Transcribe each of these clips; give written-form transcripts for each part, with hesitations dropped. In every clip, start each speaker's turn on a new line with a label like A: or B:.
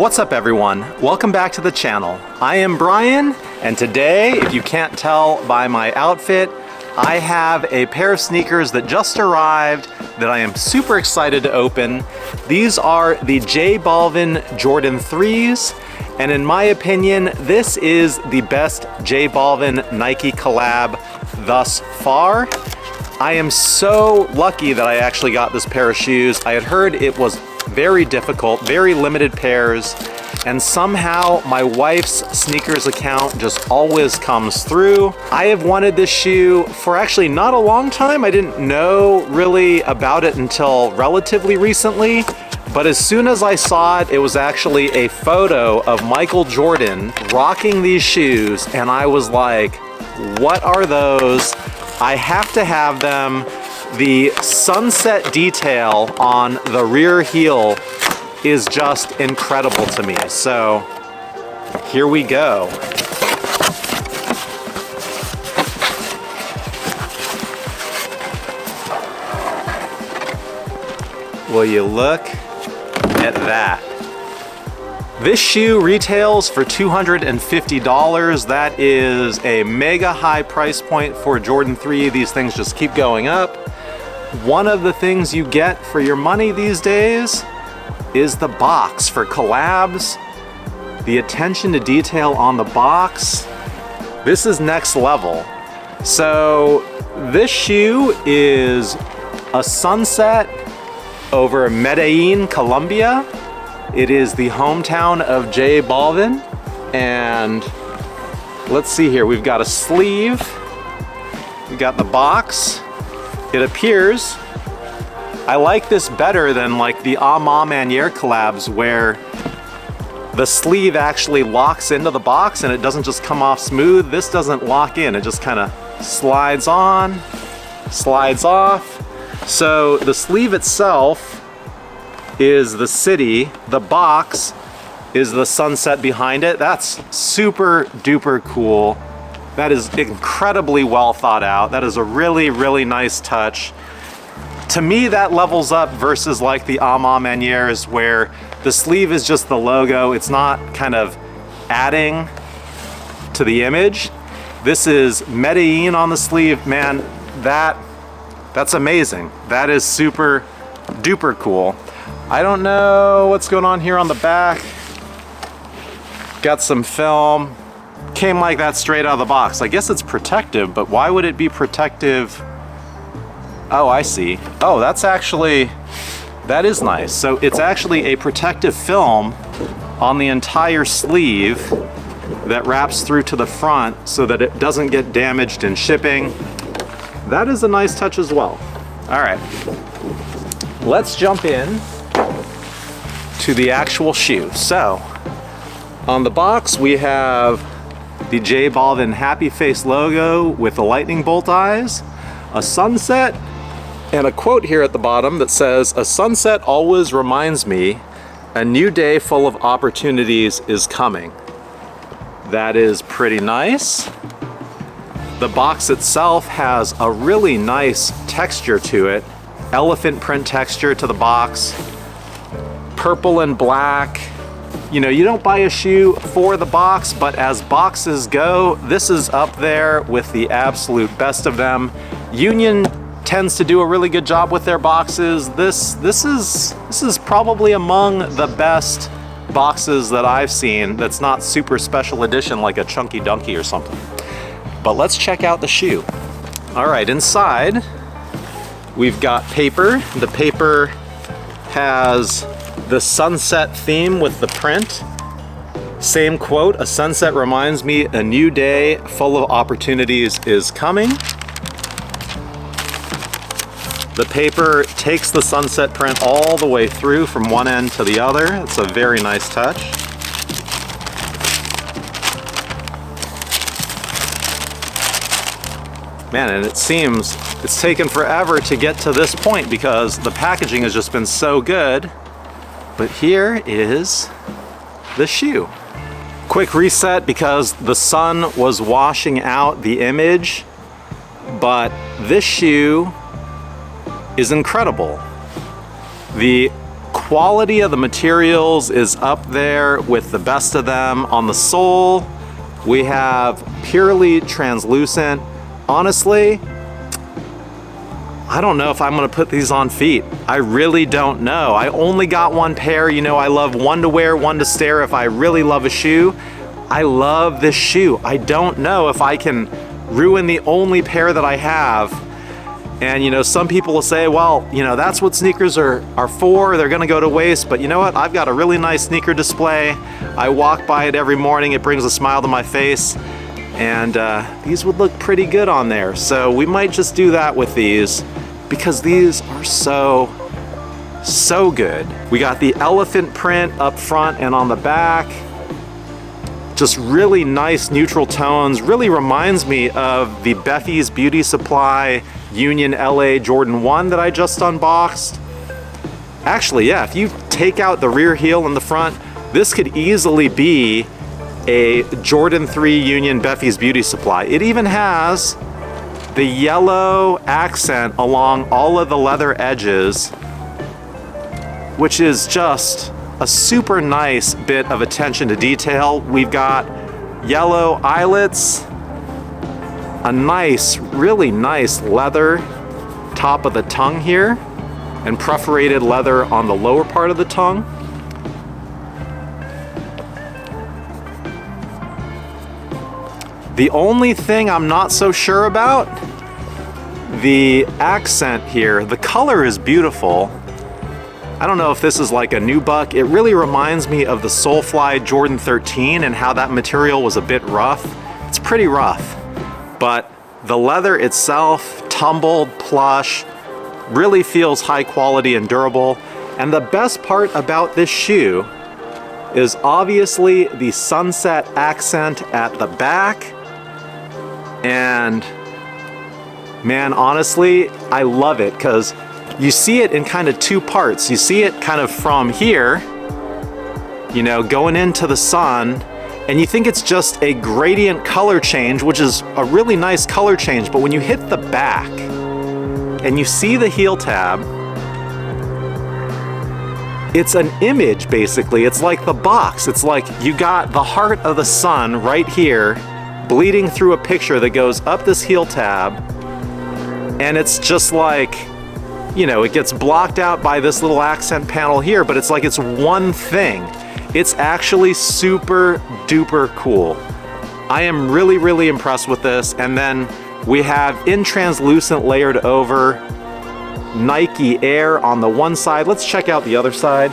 A: What's up everyone? Welcome back to the channel. I am Brian, and today, if you can't tell by my outfit, I have a pair of sneakers that just arrived that I am super excited to open. These are the J Balvin Jordan 3s, and in my opinion, this is the best J Balvin Nike collab thus far. I am so lucky that I actually got this pair of shoes. I had heard it was very difficult, very limited pairs, and somehow my wife's sneakers account just always comes through. I have wanted this shoe for actually not a long time. I didn't know really about it until relatively recently, but as soon as I saw it, it was actually a photo of Michael Jordan rocking these shoes, and I was like, what are those? I have to have them. The sunset detail on the rear heel is just incredible to me. So here we go. Will you look at that? This shoe retails for $250. That is a mega high price point for Jordan 3. These things just keep going up. One of the things you get for your money these days is the box for collabs. The attention to detail on the box, this is next level. So this shoe is a sunset over Medellin, Colombia. It is the hometown of J Balvin, and let's see here. We've got a sleeve, we've got the box. It appears, I like this better than like the A Ma Manière collabs where the sleeve actually locks into the box and it doesn't just come off smooth. This doesn't lock in, it just kind of slides on, slides off. So the sleeve itself is the city, the box is the sunset behind it. That's super duper cool. That is incredibly well thought out. That is a really, really nice touch. To me, that levels up versus like the A Ma Manières where the sleeve is just the logo. It's not kind of adding to the image. This is Medellin on the sleeve. Man, that's amazing. That is super duper cool. I don't know what's going on here on the back. Got some film. Came like that straight out of the box. I guess it's protective, but why would it be protective? Oh, I see. Oh, that is nice. So it's actually a protective film on the entire sleeve that wraps through to the front so that it doesn't get damaged in shipping. That is a nice touch as well. All right, let's jump in to the actual shoe. So on the box, we have the J Balvin Happy Face logo with the lightning bolt eyes, a sunset, and a quote here at the bottom that says, "A sunset always reminds me a new day full of opportunities is coming." That is pretty nice. The box itself has a really nice texture to it. Elephant print texture to the box. Purple and black. You know, you don't buy a shoe for the box, but as boxes go, this is up there with the absolute best of them. Union tends to do a really good job with their boxes. This is probably among the best boxes that I've seen that's not super special edition like a Chunky Dunky or something. But let's check out the shoe. All right, inside we've got paper. The paper has the sunset theme with the print. Same quote, "A sunset reminds me a new day full of opportunities is coming." The paper takes the sunset print all the way through from one end to the other. It's a very nice touch. Man, and it seems it's taken forever to get to this point because the packaging has just been so good. But here is the shoe. Quick reset because the sun was washing out the image, but this shoe is incredible. The quality of the materials is up there with the best of them. On the sole, we have purely translucent. Honestly, I don't know if I'm gonna put these on feet. I really don't know. I only got one pair. You know, I love one to wear, one to stare if I really love a shoe. I love this shoe. I don't know if I can ruin the only pair that I have. And you know, some people will say, well, you know, that's what sneakers are for. They're gonna go to waste. But you know what? I've got a really nice sneaker display. I walk by it every morning. It brings a smile to my face. And these would look pretty good on there. So we might just do that with these because these are so good. We got the elephant print up front and on the back. Just really nice neutral tones. Really reminds me of the Beffy's Beauty Supply Union LA Jordan 1 that I just unboxed. Actually, yeah, if you take out the rear heel and the front, this could easily be a Jordan 3 Union Beffy's Beauty Supply. It even has the yellow accent along all of the leather edges, which is just a super nice bit of attention to detail. We've got yellow eyelets, a nice, really nice leather top of the tongue here, and perforated leather on the lower part of the tongue. The only thing I'm not so sure about, the accent here. The color is beautiful. I don't know if this is like a nubuck. It really reminds me of the Soulfly Jordan 13 and how that material was a bit rough. It's pretty rough, but the leather itself, tumbled, plush, really feels high quality and durable. And the best part about this shoe is obviously the sunset accent at the back. And man, honestly, I love it because you see it in kind of two parts. You see it kind of from here, you know, going into the sun, and you think it's just a gradient color change, which is a really nice color change. But when you hit the back and you see the heel tab, it's an image basically. It's like the box. It's like you got the heart of the sun right here, bleeding through a picture that goes up this heel tab, and it's just like, you know, it gets blocked out by this little accent panel here, but it's like it's one thing. It's actually super duper cool. I am really, really impressed with this. And then we have in translucent layered over Nike Air on the one side. Let's check out the other side.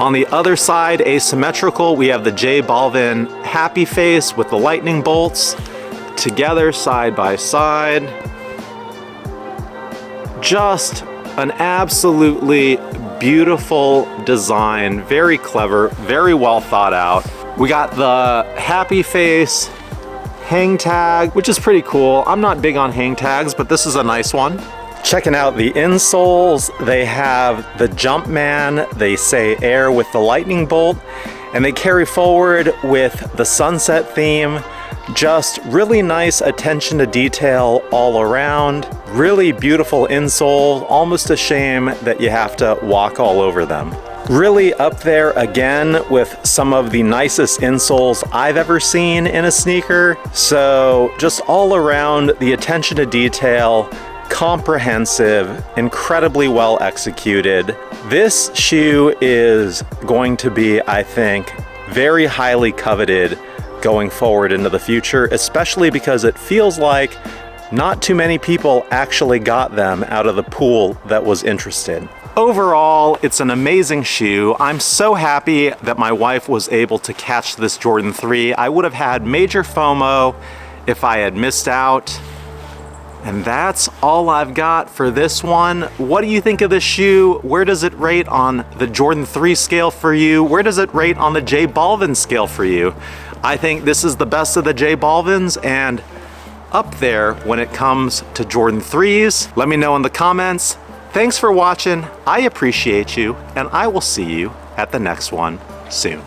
A: On the other side, asymmetrical, we have the J Balvin Happy Face with the lightning bolts together side by side. Just an absolutely beautiful design, very clever, very well thought out. We got the Happy Face hang tag, which is pretty cool. I'm not big on hang tags, but this is a nice one. Checking out the insoles, they have the Jumpman, they say Air with the lightning bolt, and they carry forward with the sunset theme. Just really nice attention to detail all around. Really beautiful insole, almost a shame that you have to walk all over them. Really up there again with some of the nicest insoles I've ever seen in a sneaker. So just all around, the attention to detail, comprehensive, incredibly well executed. This shoe is going to be, I think, very highly coveted going forward into the future, especially because it feels like not too many people actually got them out of the pool that was interested. Overall, it's an amazing shoe. I'm so happy that my wife was able to catch this Jordan 3. I would have had major FOMO if I had missed out. And that's all I've got for this one. What do you think of this shoe? Where does it rate on the Jordan 3 scale for you? Where does it rate on the J Balvin scale for you? I think this is the best of the J Balvins and up there when it comes to Jordan 3s. Let me know in the comments. Thanks for watching. I appreciate you, and I will see you at the next one soon.